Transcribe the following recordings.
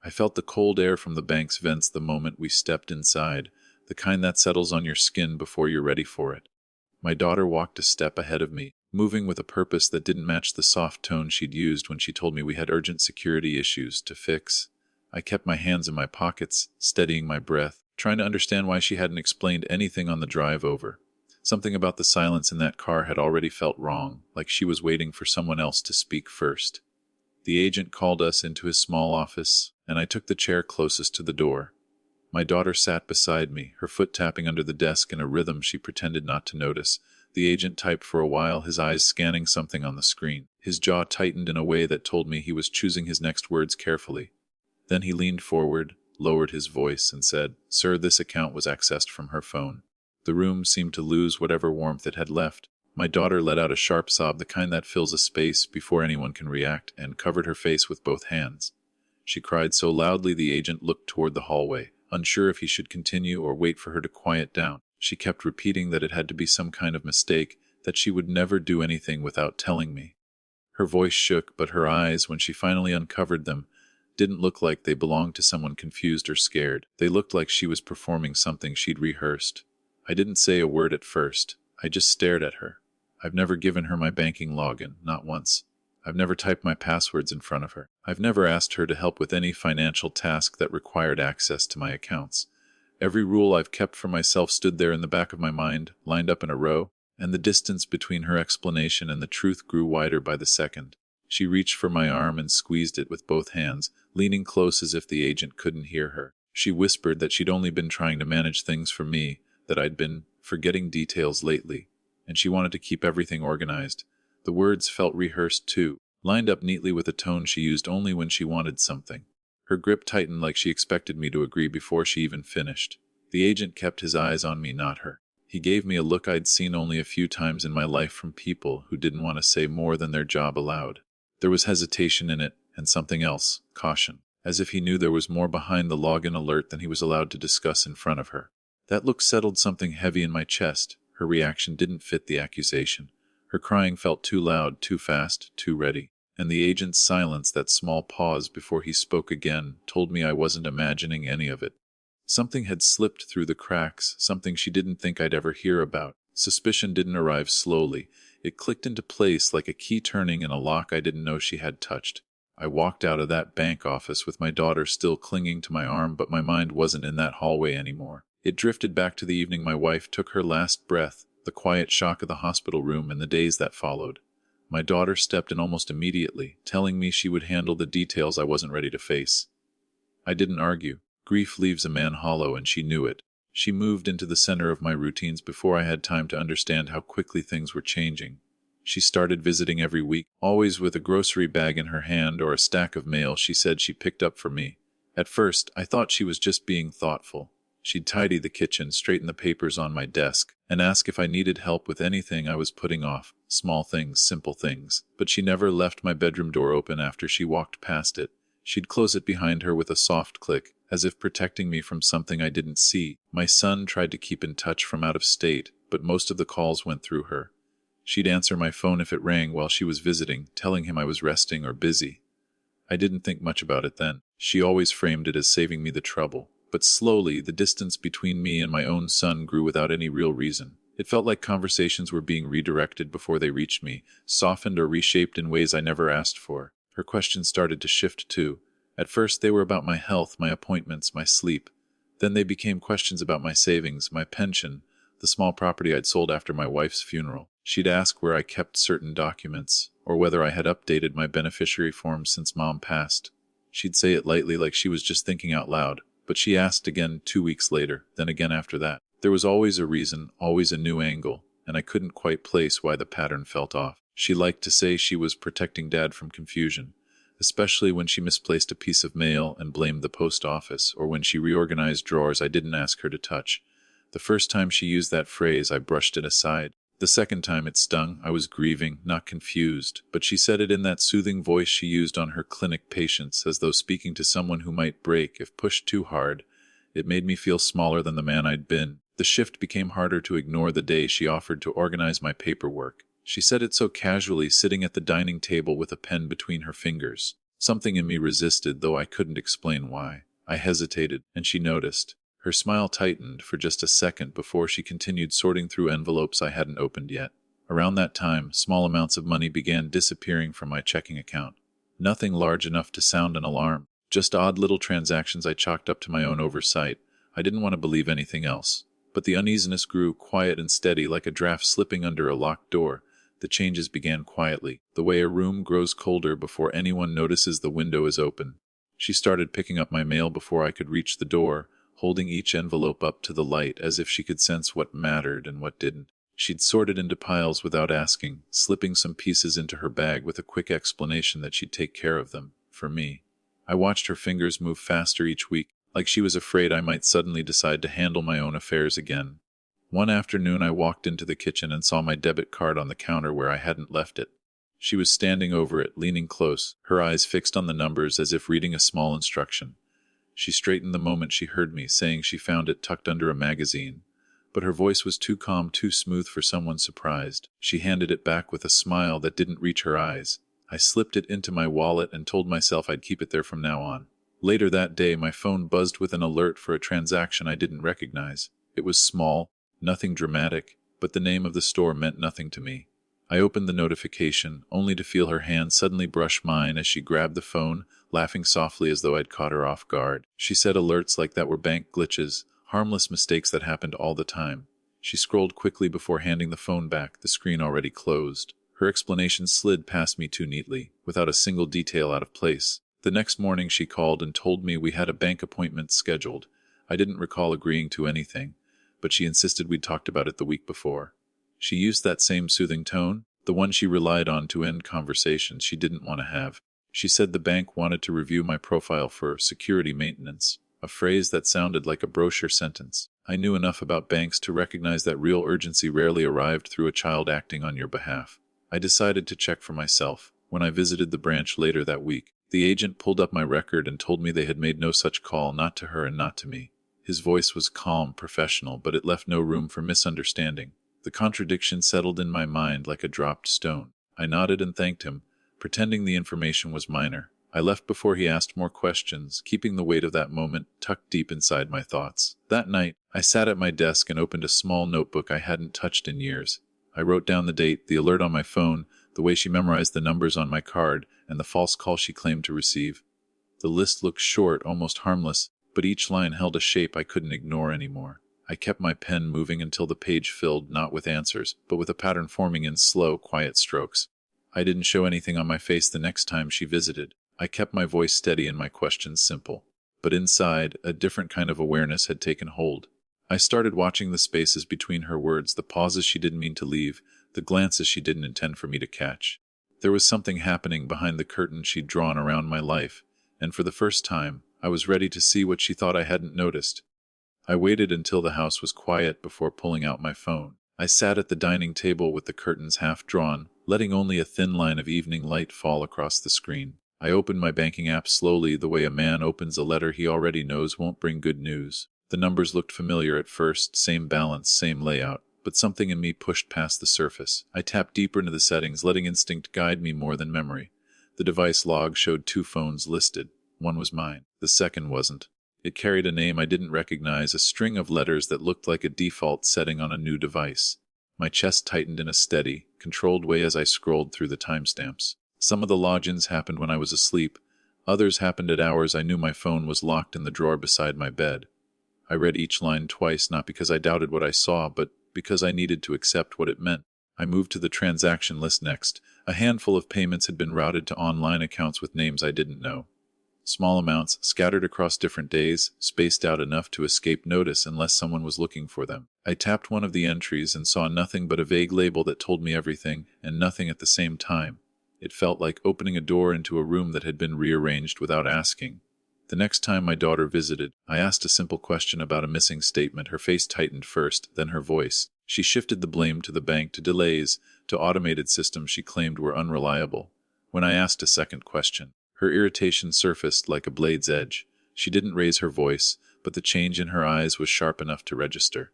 I felt the cold air from the bank's vents the moment we stepped inside, the kind that settles on your skin before you're ready for it. My daughter walked a step ahead of me, moving with a purpose that didn't match the soft tone she'd used when she told me we had urgent security issues to fix. I kept my hands in my pockets, steadying my breath, trying to understand why she hadn't explained anything on the drive over. Something about the silence in that car had already felt wrong, like she was waiting for someone else to speak first. The agent called us into his small office, and I took the chair closest to the door. My daughter sat beside me, her foot tapping under the desk in a rhythm she pretended not to notice. The agent typed for a while, his eyes scanning something on the screen. His jaw tightened in a way that told me he was choosing his next words carefully. Then he leaned forward, lowered his voice, and said, "Sir, this account was accessed from her phone." The room seemed to lose whatever warmth it had left. My daughter let out a sharp sob, the kind that fills a space before anyone can react, and covered her face with both hands. She cried so loudly the agent looked toward the hallway, unsure if he should continue or wait for her to quiet down. She kept repeating that it had to be some kind of mistake, that she would never do anything without telling me. Her voice shook, but her eyes, when she finally uncovered them, didn't look like they belonged to someone confused or scared. They looked like she was performing something she'd rehearsed. I didn't say a word at first. I just stared at her. I've never given her my banking login, not once. I've never typed my passwords in front of her. I've never asked her to help with any financial task that required access to my accounts. Every rule I've kept for myself stood there in the back of my mind, lined up in a row, and the distance between her explanation and the truth grew wider by the second. She reached for my arm and squeezed it with both hands, leaning close as if the agent couldn't hear her. She whispered that she'd only been trying to manage things for me, that I'd been forgetting details lately, and she wanted to keep everything organized. The words felt rehearsed too, lined up neatly with a tone she used only when she wanted something. Her grip tightened like she expected me to agree before she even finished. The agent kept his eyes on me, not her. He gave me a look I'd seen only a few times in my life from people who didn't want to say more than their job allowed. There was hesitation in it, and something else, caution, as if he knew there was more behind the login alert than he was allowed to discuss in front of her. That look settled something heavy in my chest. Her reaction didn't fit the accusation. Her crying felt too loud, too fast, too ready. And the agent's silence, that small pause before he spoke again, told me I wasn't imagining any of it. Something had slipped through the cracks, something she didn't think I'd ever hear about. Suspicion didn't arrive slowly. It clicked into place like a key turning in a lock I didn't know she had touched. I walked out of that bank office with my daughter still clinging to my arm, but my mind wasn't in that hallway anymore. It drifted back to the evening my wife took her last breath, the quiet shock of the hospital room, and the days that followed. My daughter stepped in almost immediately, telling me she would handle the details I wasn't ready to face. I didn't argue. Grief leaves a man hollow, and she knew it. She moved into the center of my routines before I had time to understand how quickly things were changing. She started visiting every week, always with a grocery bag in her hand or a stack of mail she said she picked up for me. At first, I thought she was just being thoughtful. She'd tidy the kitchen, straighten the papers on my desk, and ask if I needed help with anything I was putting off. Small things, simple things. But she never left my bedroom door open after she walked past it. She'd close it behind her with a soft click, as if protecting me from something I didn't see. My son tried to keep in touch from out of state, but most of the calls went through her. She'd answer my phone if it rang while she was visiting, telling him I was resting or busy. I didn't think much about it then. She always framed it as saving me the trouble. But slowly, the distance between me and my own son grew without any real reason. It felt like conversations were being redirected before they reached me, softened or reshaped in ways I never asked for. Her questions started to shift too. At first they were about my health, my appointments, my sleep. Then they became questions about my savings, my pension, the small property I'd sold after my wife's funeral. She'd ask where I kept certain documents, or whether I had updated my beneficiary forms since Mom passed. She'd say it lightly, like she was just thinking out loud. But she asked again 2 weeks later, then again after that. There was always a reason, always a new angle, and I couldn't quite place why the pattern felt off. She liked to say she was protecting Dad from confusion, especially when she misplaced a piece of mail and blamed the post office, or when she reorganized drawers I didn't ask her to touch. The first time she used that phrase, I brushed it aside. The second time it stung. I was grieving, not confused, but she said it in that soothing voice she used on her clinic patients, as though speaking to someone who might break if pushed too hard. It made me feel smaller than the man I'd been. The shift became harder to ignore the day she offered to organize my paperwork. She said it so casually, sitting at the dining table with a pen between her fingers. Something in me resisted, though I couldn't explain why. I hesitated, and she noticed. Her smile tightened for just a second before she continued sorting through envelopes I hadn't opened yet. Around that time, small amounts of money began disappearing from my checking account. Nothing large enough to sound an alarm, just odd little transactions I chalked up to my own oversight. I didn't want to believe anything else. But the uneasiness grew, quiet and steady, like a draft slipping under a locked door. The changes began quietly, the way a room grows colder before anyone notices the window is open. She started picking up my mail before I could reach the door, holding each envelope up to the light as if she could sense what mattered and what didn't. She'd sort it into piles without asking, slipping some pieces into her bag with a quick explanation that she'd take care of them, for me. I watched her fingers move faster each week, like she was afraid I might suddenly decide to handle my own affairs again. One afternoon I walked into the kitchen and saw my debit card on the counter where I hadn't left it. She was standing over it, leaning close, her eyes fixed on the numbers as if reading a small instruction. She straightened the moment she heard me, saying she found it tucked under a magazine. But her voice was too calm, too smooth for someone surprised. She handed it back with a smile that didn't reach her eyes. I slipped it into my wallet and told myself I'd keep it there from now on. Later that day, my phone buzzed with an alert for a transaction I didn't recognize. It was small, nothing dramatic, but the name of the store meant nothing to me. I opened the notification, only to feel her hand suddenly brush mine as she grabbed the phone, laughing softly as though I'd caught her off guard. She said alerts like that were bank glitches, harmless mistakes that happened all the time. She scrolled quickly before handing the phone back, the screen already closed. Her explanation slid past me too neatly, without a single detail out of place. The next morning she called and told me we had a bank appointment scheduled. I didn't recall agreeing to anything, but she insisted we'd talked about it the week before. She used that same soothing tone, the one she relied on to end conversations she didn't want to have. She said the bank wanted to review my profile for security maintenance, a phrase that sounded like a brochure sentence. I knew enough about banks to recognize that real urgency rarely arrived through a child acting on your behalf. I decided to check for myself. When I visited the branch later that week, the agent pulled up my record and told me they had made no such call, not to her and not to me. His voice was calm, professional, but it left no room for misunderstanding. The contradiction settled in my mind like a dropped stone. I nodded and thanked him, pretending the information was minor. I left before he asked more questions, keeping the weight of that moment tucked deep inside my thoughts. That night, I sat at my desk and opened a small notebook I hadn't touched in years. I wrote down the date, the alert on my phone, the way she memorized the numbers on my card, and the false call she claimed to receive. The list looked short, almost harmless, but each line held a shape I couldn't ignore anymore. I kept my pen moving until the page filled, not with answers, but with a pattern forming in slow, quiet strokes. I didn't show anything on my face the next time she visited. I kept my voice steady and my questions simple. But inside, a different kind of awareness had taken hold. I started watching the spaces between her words, the pauses she didn't mean to leave, the glances she didn't intend for me to catch. There was something happening behind the curtain she'd drawn around my life, and for the first time, I was ready to see what she thought I hadn't noticed. I waited until the house was quiet before pulling out my phone. I sat at the dining table with the curtains half drawn, letting only a thin line of evening light fall across the screen. I opened my banking app slowly, the way a man opens a letter he already knows won't bring good news. The numbers looked familiar at first, same balance, same layout, but something in me pushed past the surface. I tapped deeper into the settings, letting instinct guide me more than memory. The device log showed 2 phones listed. One was mine. The second wasn't. It carried a name I didn't recognize, a string of letters that looked like a default setting on a new device. My chest tightened in a steady, controlled way as I scrolled through the timestamps. Some of the logins happened when I was asleep. Others happened at hours I knew my phone was locked in the drawer beside my bed. I read each line twice, not because I doubted what I saw, but because I needed to accept what it meant. I moved to the transaction list next. A handful of payments had been routed to online accounts with names I didn't know. Small amounts, scattered across different days, spaced out enough to escape notice unless someone was looking for them. I tapped one of the entries and saw nothing but a vague label that told me everything and nothing at the same time. It felt like opening a door into a room that had been rearranged without asking. The next time my daughter visited, I asked a simple question about a missing statement. Her face tightened first, then her voice. She shifted the blame to the bank, to delays, to automated systems she claimed were unreliable. When I asked a second question, her irritation surfaced like a blade's edge. She didn't raise her voice, but the change in her eyes was sharp enough to register.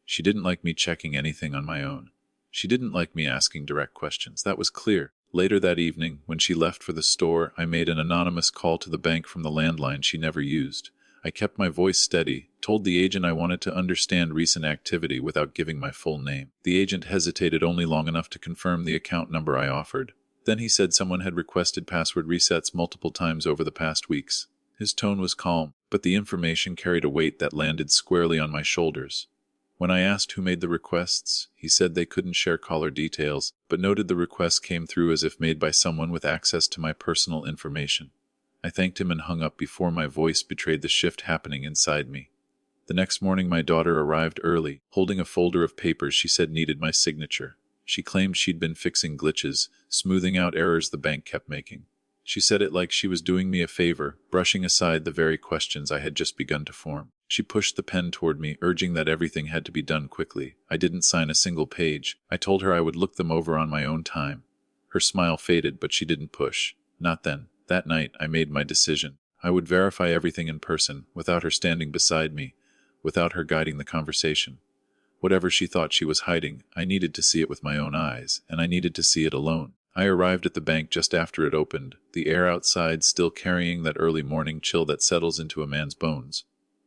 She didn't like me checking anything on my own. She didn't like me asking direct questions. That was clear. Later that evening, when she left for the store, I made an anonymous call to the bank from the landline she never used. I kept my voice steady, told the agent I wanted to understand recent activity without giving my full name. The agent hesitated only long enough to confirm the account number I offered. Then he said someone had requested password resets multiple times over the past weeks. His tone was calm, but the information carried a weight that landed squarely on my shoulders. When I asked who made the requests, he said they couldn't share caller details, but noted the request came through as if made by someone with access to my personal information. I thanked him and hung up before my voice betrayed the shift happening inside me. The next morning my daughter arrived early, holding a folder of papers she said needed my signature. She claimed she'd been fixing glitches, smoothing out errors the bank kept making. She said it like she was doing me a favor, brushing aside the very questions I had just begun to form. She pushed the pen toward me, urging that everything had to be done quickly. I didn't sign a single page. I told her I would look them over on my own time. Her smile faded, but she didn't push. Not then. That night, I made my decision. I would verify everything in person, without her standing beside me, without her guiding the conversation. Whatever she thought she was hiding, I needed to see it with my own eyes, and I needed to see it alone. I arrived at the bank just after it opened, the air outside still carrying that early morning chill that settles into a man's bones.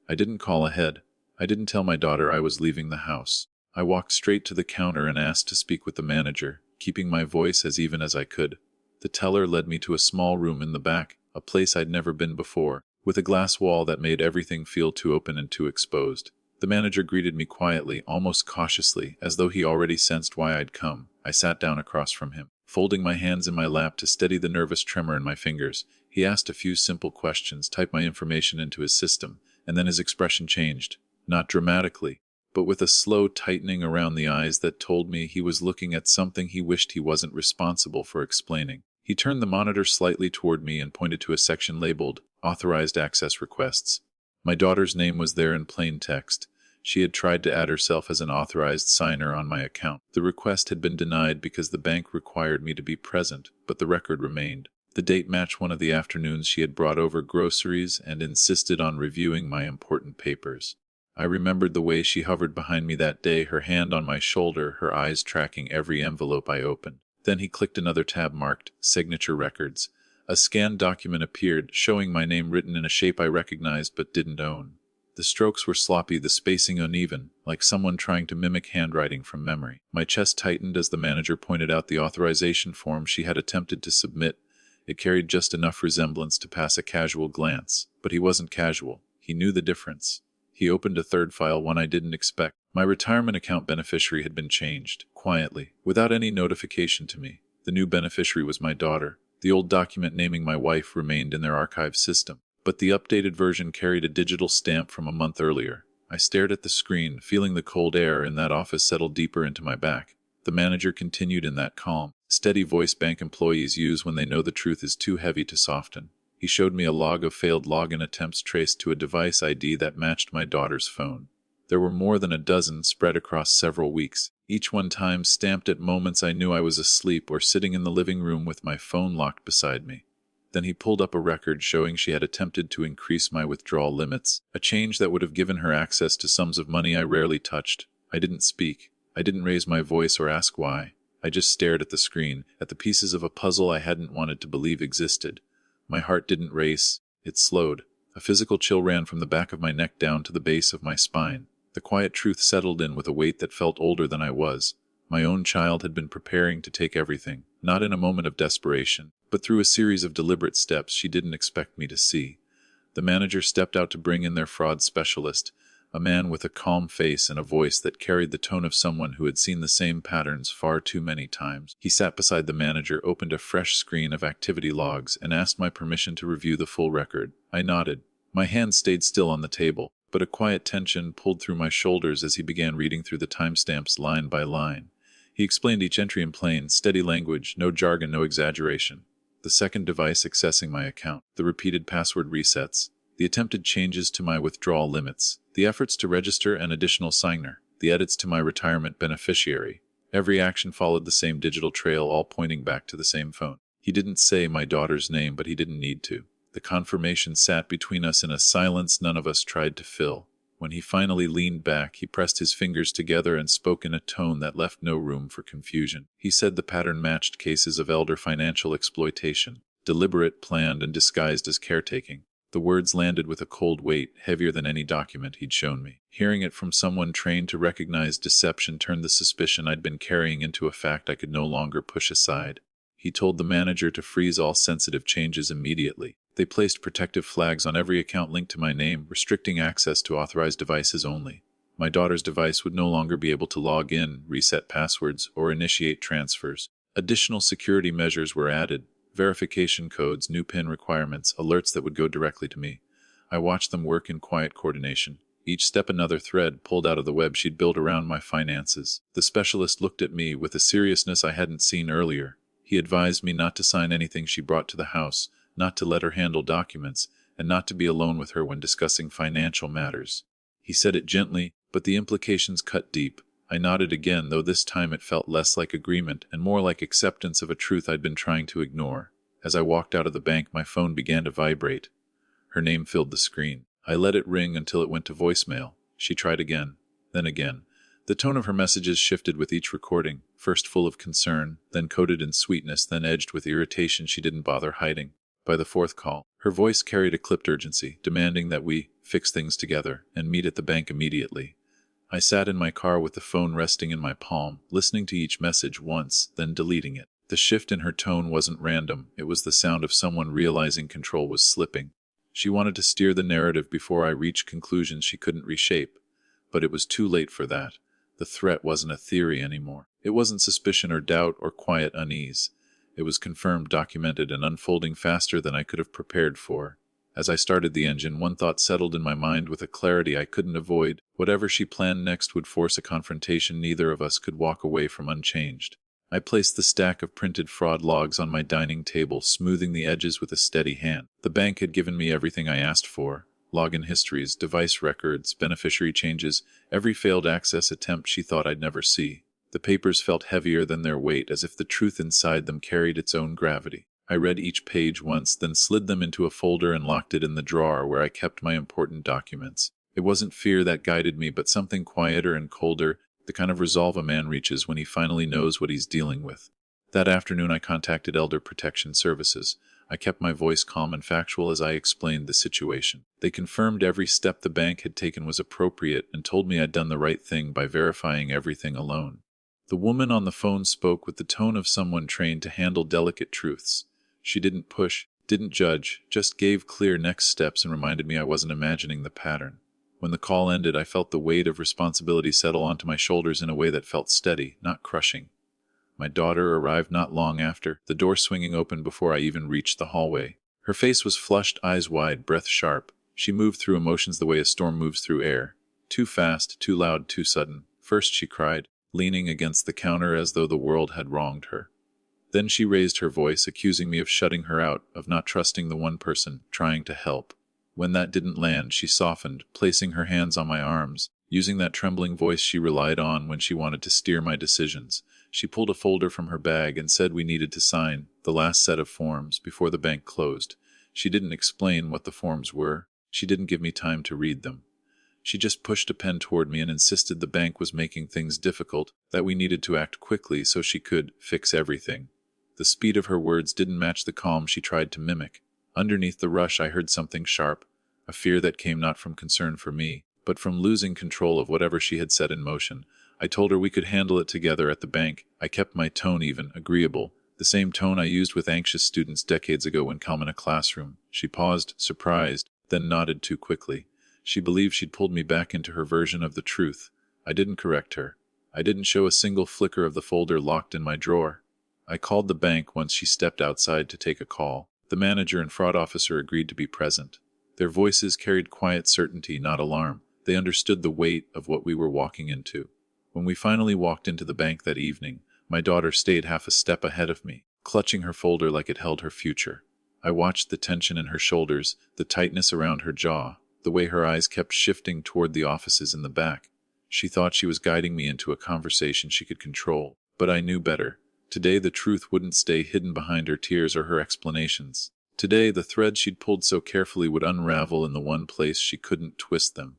I didn't call ahead. I didn't tell my daughter I was leaving the house. I walked straight to the counter and asked to speak with the manager, keeping my voice as even as I could. The teller led me to a small room in the back, a place I'd never been before, with a glass wall that made everything feel too open and too exposed. The manager greeted me quietly, almost cautiously, as though he already sensed why I'd come. I sat down across from him, folding my hands in my lap to steady the nervous tremor in my fingers. He asked a few simple questions, typed my information into his system, and then his expression changed. Not dramatically, but with a slow tightening around the eyes that told me he was looking at something he wished he wasn't responsible for explaining. He turned the monitor slightly toward me and pointed to a section labeled Authorized Access Requests. My daughter's name was there in plain text. She had tried to add herself as an authorized signer on my account. The request had been denied because the bank required me to be present, but the record remained. The date matched one of the afternoons she had brought over groceries and insisted on reviewing my important papers. I remembered the way she hovered behind me that day, her hand on my shoulder, her eyes tracking every envelope I opened. Then he clicked another tab marked Signature Records. A scanned document appeared, showing my name written in a shape I recognized but didn't own. The strokes were sloppy, the spacing uneven, like someone trying to mimic handwriting from memory. My chest tightened as the manager pointed out the authorization form she had attempted to submit. It carried just enough resemblance to pass a casual glance, but he wasn't casual. He knew the difference. He opened a third file, one I didn't expect. My retirement account beneficiary had been changed, quietly, without any notification to me. The new beneficiary was my daughter. The old document naming my wife remained in their archive system, but the updated version carried a digital stamp from a month earlier. I stared at the screen, feeling the cold air in that office settle deeper into my back. The manager continued in that calm, steady voice bank employees use when they know the truth is too heavy to soften. He showed me a log of failed login attempts traced to a device ID that matched my daughter's phone. There were more than a dozen spread across several weeks, each one time stamped at moments I knew I was asleep or sitting in the living room with my phone locked beside me. Then he pulled up a record showing she had attempted to increase my withdrawal limits, a change that would have given her access to sums of money I rarely touched. I didn't speak. I didn't raise my voice or ask why. I just stared at the screen, at the pieces of a puzzle I hadn't wanted to believe existed. My heart didn't race. It slowed. A physical chill ran from the back of my neck down to the base of my spine. The quiet truth settled in with a weight that felt older than I was. My own child had been preparing to take everything, not in a moment of desperation, but through a series of deliberate steps she didn't expect me to see. The manager stepped out to bring in their fraud specialist, a man with a calm face and a voice that carried the tone of someone who had seen the same patterns far too many times. He sat beside the manager, opened a fresh screen of activity logs, and asked my permission to review the full record. I nodded. My hand stayed still on the table, but a quiet tension pulled through my shoulders as he began reading through the timestamps line by line. He explained each entry in plain, steady language, no jargon, no exaggeration. The second device accessing my account, the repeated password resets, the attempted changes to my withdrawal limits, the efforts to register an additional signer, the edits to my retirement beneficiary. Every action followed the same digital trail, all pointing back to the same phone. He didn't say my daughter's name, but he didn't need to. The confirmation sat between us in a silence none of us tried to fill. When he finally leaned back, he pressed his fingers together and spoke in a tone that left no room for confusion. He said the pattern matched cases of elder financial exploitation, deliberate, planned, and disguised as caretaking. The words landed with a cold weight, heavier than any document he'd shown me. Hearing it from someone trained to recognize deception turned the suspicion I'd been carrying into a fact I could no longer push aside. He told the manager to freeze all sensitive changes immediately. They placed protective flags on every account linked to my name, restricting access to authorized devices only. My daughter's device would no longer be able to log in, reset passwords, or initiate transfers. Additional security measures were added: verification codes, new PIN requirements, alerts that would go directly to me. I watched them work in quiet coordination, each step another thread pulled out of the web she'd built around my finances. The specialist looked at me with a seriousness I hadn't seen earlier. He advised me not to sign anything she brought to the house, not to let her handle documents, and not to be alone with her when discussing financial matters. He said it gently, but the implications cut deep. I nodded again, though this time it felt less like agreement and more like acceptance of a truth I'd been trying to ignore. As I walked out of the bank, my phone began to vibrate. Her name filled the screen. I let it ring until it went to voicemail. She tried again, then again. The tone of her messages shifted with each recording, first full of concern, then coated in sweetness, then edged with irritation she didn't bother hiding. By the fourth call, her voice carried a clipped urgency, demanding that we fix things together and meet at the bank immediately. I sat in my car with the phone resting in my palm, listening to each message once, then deleting it. The shift in her tone wasn't random. It was the sound of someone realizing control was slipping. She wanted to steer the narrative before I reached conclusions she couldn't reshape. But it was too late for that. The threat wasn't a theory anymore. It wasn't suspicion or doubt or quiet unease. It was confirmed, documented, and unfolding faster than I could have prepared for. As I started the engine, one thought settled in my mind with a clarity I couldn't avoid. Whatever she planned next would force a confrontation neither of us could walk away from unchanged. I placed the stack of printed fraud logs on my dining table, smoothing the edges with a steady hand. The bank had given me everything I asked for: login histories, device records, beneficiary changes, every failed access attempt she thought I'd never see. The papers felt heavier than their weight, as if the truth inside them carried its own gravity. I read each page once, then slid them into a folder and locked it in the drawer where I kept my important documents. It wasn't fear that guided me, but something quieter and colder, the kind of resolve a man reaches when he finally knows what he's dealing with. That afternoon I contacted Elder Protection Services. I kept my voice calm and factual as I explained the situation. They confirmed every step the bank had taken was appropriate and told me I'd done the right thing by verifying everything alone. The woman on the phone spoke with the tone of someone trained to handle delicate truths. She didn't push, didn't judge, just gave clear next steps and reminded me I wasn't imagining the pattern. When the call ended, I felt the weight of responsibility settle onto my shoulders in a way that felt steady, not crushing. My daughter arrived not long after, the door swinging open before I even reached the hallway. Her face was flushed, eyes wide, breath sharp. She moved through emotions the way a storm moves through air. Too fast, too loud, too sudden. First she cried, leaning against the counter as though the world had wronged her. Then she raised her voice, accusing me of shutting her out, of not trusting the one person trying to help. When that didn't land, she softened, placing her hands on my arms, using that trembling voice she relied on when she wanted to steer my decisions. She pulled a folder from her bag and said we needed to sign the last set of forms before the bank closed. She didn't explain what the forms were. She didn't give me time to read them. She just pushed a pen toward me and insisted the bank was making things difficult, that we needed to act quickly so she could fix everything. The speed of her words didn't match the calm she tried to mimic. Underneath the rush I heard something sharp, a fear that came not from concern for me, but from losing control of whatever she had set in motion. I told her we could handle it together at the bank. I kept my tone even, agreeable, the same tone I used with anxious students decades ago when calm in a classroom. She paused, surprised, then nodded too quickly. She believed she'd pulled me back into her version of the truth. I didn't correct her. I didn't show a single flicker of the folder locked in my drawer. I called the bank once she stepped outside to take a call. The manager and fraud officer agreed to be present. Their voices carried quiet certainty, not alarm. They understood the weight of what we were walking into. When we finally walked into the bank that evening, my daughter stayed half a step ahead of me, clutching her folder like it held her future. I watched the tension in her shoulders, the tightness around her jaw, the way her eyes kept shifting toward the offices in the back. She thought she was guiding me into a conversation she could control, but I knew better. Today the truth wouldn't stay hidden behind her tears or her explanations. Today the threads she'd pulled so carefully would unravel in the one place she couldn't twist them.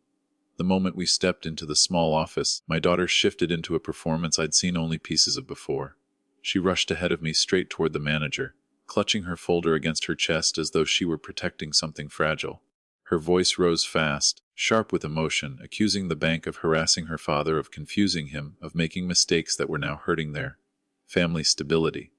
The moment we stepped into the small office, my daughter shifted into a performance I'd seen only pieces of before. She rushed ahead of me straight toward the manager, clutching her folder against her chest as though she were protecting something fragile. Her voice rose fast, sharp with emotion, accusing the bank of harassing her father, of confusing him, of making mistakes that were now hurting their family stability.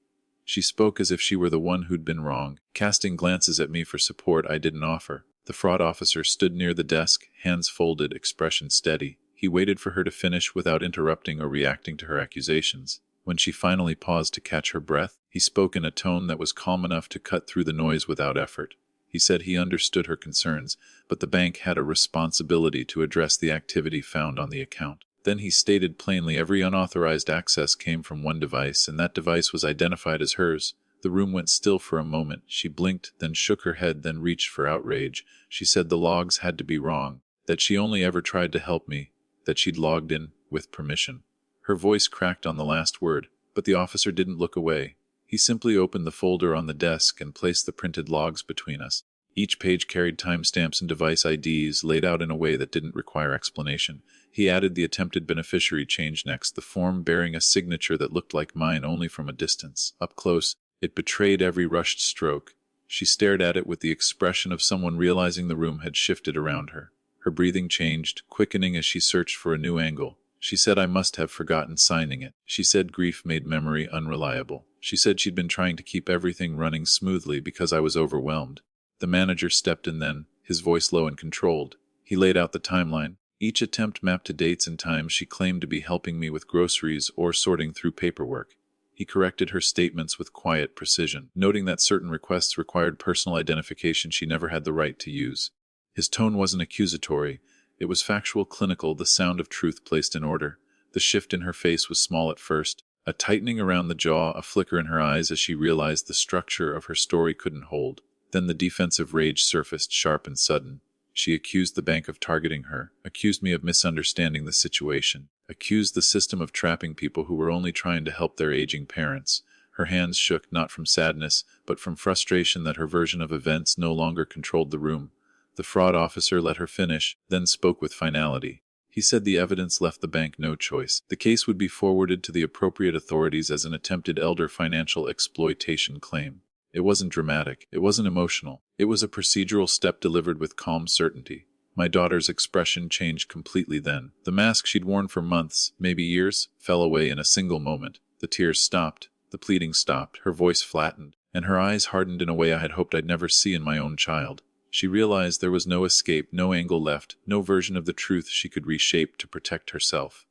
She spoke as if she were the one who'd been wrong, casting glances at me for support I didn't offer. The fraud officer stood near the desk, hands folded, expression steady. He waited for her to finish without interrupting or reacting to her accusations. When she finally paused to catch her breath, he spoke in a tone that was calm enough to cut through the noise without effort. He said he understood her concerns, but the bank had a responsibility to address the activity found on the account. Then he stated plainly every unauthorized access came from one device, and that device was identified as hers. The room went still for a moment. She blinked, then shook her head, then reached for outrage. She said the logs had to be wrong, that she only ever tried to help me, that she'd logged in with permission. Her voice cracked on the last word, but the officer didn't look away. He simply opened the folder on the desk and placed the printed logs between us. Each page carried timestamps and device IDs laid out in a way that didn't require explanation. He added the attempted beneficiary change next, the form bearing a signature that looked like mine only from a distance. Up close, it betrayed every rushed stroke. She stared at it with the expression of someone realizing the room had shifted around her. Her breathing changed, quickening as she searched for a new angle. She said I must have forgotten signing it. She said grief made memory unreliable. She said she'd been trying to keep everything running smoothly because I was overwhelmed. The manager stepped in then, his voice low and controlled. He laid out the timeline, each attempt mapped to dates and times she claimed to be helping me with groceries or sorting through paperwork. He corrected her statements with quiet precision, noting that certain requests required personal identification she never had the right to use. His tone wasn't accusatory. It was factual, clinical, the sound of truth placed in order. The shift in her face was small at first, a tightening around the jaw, a flicker in her eyes as she realized the structure of her story couldn't hold. Then the defensive rage surfaced, sharp and sudden. She accused the bank of targeting her, accused me of misunderstanding the situation, accused the system of trapping people who were only trying to help their aging parents. Her hands shook, not from sadness, but from frustration that her version of events no longer controlled the room. The fraud officer let her finish, then spoke with finality. He said the evidence left the bank no choice. The case would be forwarded to the appropriate authorities as an attempted elder financial exploitation claim. It wasn't dramatic. It wasn't emotional. It was a procedural step delivered with calm certainty. My daughter's expression changed completely then. The mask she'd worn for months, maybe years, fell away in a single moment. The tears stopped. The pleading stopped. Her voice flattened, and her eyes hardened in a way I had hoped I'd never see in my own child. She realized there was no escape, no angle left, no version of the truth she could reshape to protect herself.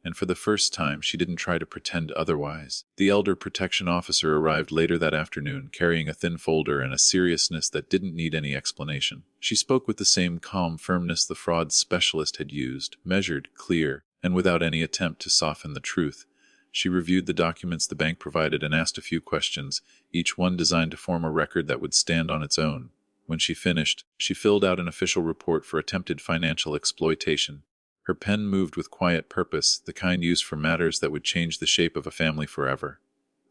And for the first time, she didn't try to pretend otherwise. The elder protection officer arrived later that afternoon, carrying a thin folder and a seriousness that didn't need any explanation. She spoke with the same calm firmness the fraud specialist had used, measured, clear, and without any attempt to soften the truth. She reviewed the documents the bank provided and asked a few questions, each one designed to form a record that would stand on its own. When she finished, she filled out an official report for attempted financial exploitation. Her pen moved with quiet purpose, the kind used for matters that would change the shape of a family forever.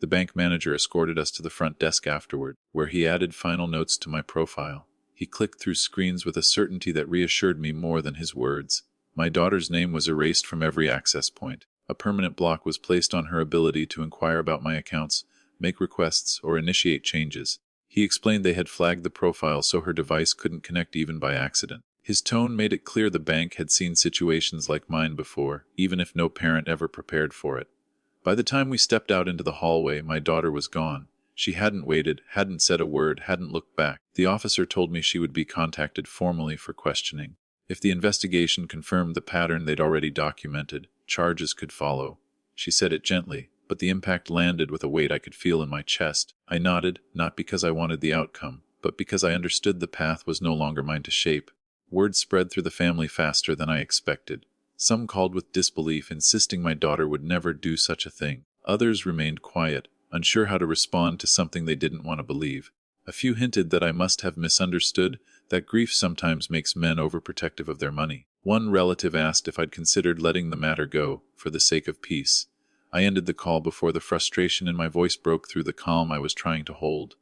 The bank manager escorted us to the front desk afterward, where he added final notes to my profile. He clicked through screens with a certainty that reassured me more than his words. My daughter's name was erased from every access point. A permanent block was placed on her ability to inquire about my accounts, make requests, or initiate changes. He explained they had flagged the profile so her device couldn't connect even by accident. His tone made it clear the bank had seen situations like mine before, even if no parent ever prepared for it. By the time we stepped out into the hallway, my daughter was gone. She hadn't waited, hadn't said a word, hadn't looked back. The officer told me she would be contacted formally for questioning. If the investigation confirmed the pattern they'd already documented, charges could follow. She said it gently, but the impact landed with a weight I could feel in my chest. I nodded, not because I wanted the outcome, but because I understood the path was no longer mine to shape. Word spread through the family faster than I expected. Some called with disbelief, insisting my daughter would never do such a thing. Others remained quiet, unsure how to respond to something they didn't want to believe. A few hinted that I must have misunderstood, that grief sometimes makes men overprotective of their money. One relative asked if I'd considered letting the matter go, for the sake of peace. I ended the call before the frustration in my voice broke through the calm I was trying to hold.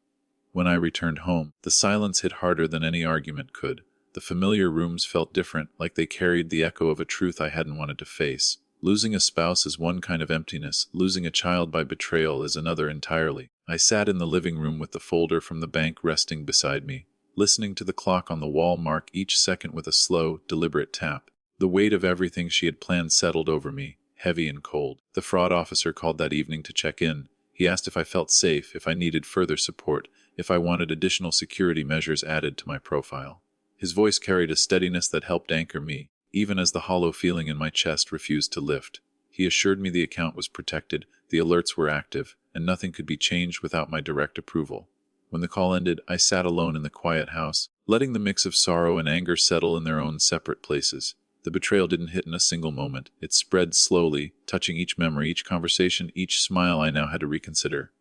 When I returned home, the silence hit harder than any argument could. The familiar rooms felt different, like they carried the echo of a truth I hadn't wanted to face. Losing a spouse is one kind of emptiness, losing a child by betrayal is another entirely. I sat in the living room with the folder from the bank resting beside me, listening to the clock on the wall mark each second with a slow, deliberate tap. The weight of everything she had planned settled over me, heavy and cold. The fraud officer called that evening to check in. He asked if I felt safe, if I needed further support, if I wanted additional security measures added to my profile. His voice carried a steadiness that helped anchor me, even as the hollow feeling in my chest refused to lift. He assured me the account was protected, the alerts were active, and nothing could be changed without my direct approval. When the call ended, I sat alone in the quiet house, letting the mix of sorrow and anger settle in their own separate places. The betrayal didn't hit in a single moment. It spread slowly, touching each memory, each conversation, each smile I now had to reconsider.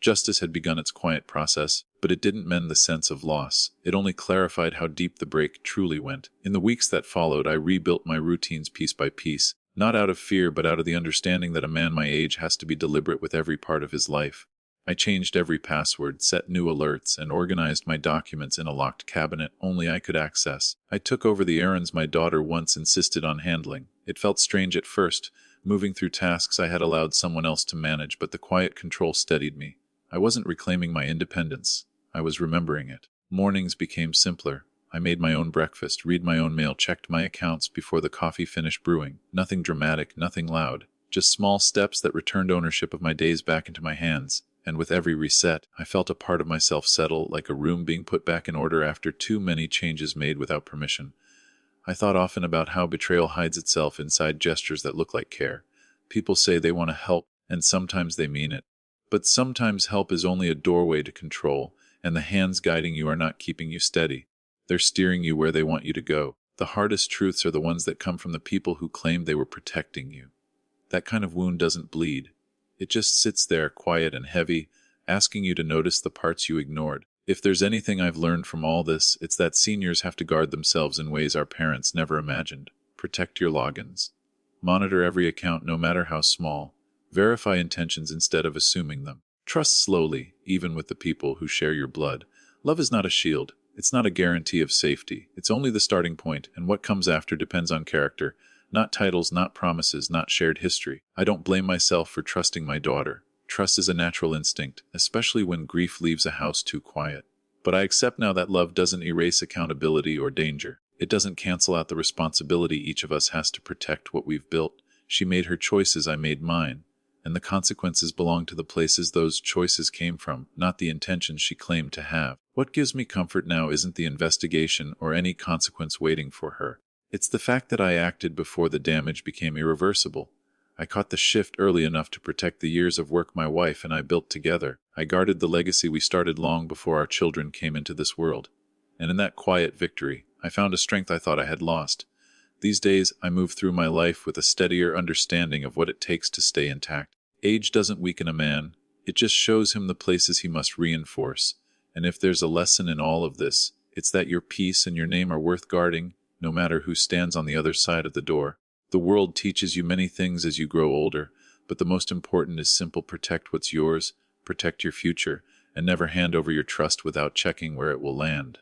Justice had begun its quiet process, but it didn't mend the sense of loss. It only clarified how deep the break truly went. In the weeks that followed, I rebuilt my routines piece by piece, not out of fear but out of the understanding that a man my age has to be deliberate with every part of his life. I changed every password, set new alerts, and organized my documents in a locked cabinet only I could access. I took over the errands my daughter once insisted on handling. It felt strange at first, moving through tasks I had allowed someone else to manage, but the quiet control steadied me. I wasn't reclaiming my independence. I was remembering it. Mornings became simpler. I made my own breakfast, read my own mail, checked my accounts before the coffee finished brewing. Nothing dramatic, nothing loud. Just small steps that returned ownership of my days back into my hands. And with every reset, I felt a part of myself settle, like a room being put back in order after too many changes made without permission. I thought often about how betrayal hides itself inside gestures that look like care. People say they want to help, and sometimes they mean it. But sometimes help is only a doorway to control, and the hands guiding you are not keeping you steady. They're steering you where they want you to go. The hardest truths are the ones that come from the people who claimed they were protecting you. That kind of wound doesn't bleed. It just sits there, quiet and heavy, asking you to notice the parts you ignored. If there's anything I've learned from all this, it's that seniors have to guard themselves in ways our parents never imagined. Protect your logins. Monitor every account, no matter how small. Verify intentions instead of assuming them. Trust slowly, even with the people who share your blood. Love is not a shield. It's not a guarantee of safety. It's only the starting point, and what comes after depends on character. Not titles, not promises, not shared history. I don't blame myself for trusting my daughter. Trust is a natural instinct, especially when grief leaves a house too quiet. But I accept now that love doesn't erase accountability or danger. It doesn't cancel out the responsibility each of us has to protect what we've built. She made her choices, I made mine. And the consequences belong to the places those choices came from, not the intentions she claimed to have. What gives me comfort now isn't the investigation or any consequence waiting for her. It's the fact that I acted before the damage became irreversible. I caught the shift early enough to protect the years of work my wife and I built together. I guarded the legacy we started long before our children came into this world. And in that quiet victory, I found a strength I thought I had lost. These days, I move through my life with a steadier understanding of what it takes to stay intact. Age doesn't weaken a man. It just shows him the places he must reinforce. And if there's a lesson in all of this, it's that your peace and your name are worth guarding, no matter who stands on the other side of the door. The world teaches you many things as you grow older, but the most important is simple: protect what's yours, protect your future, and never hand over your trust without checking where it will land.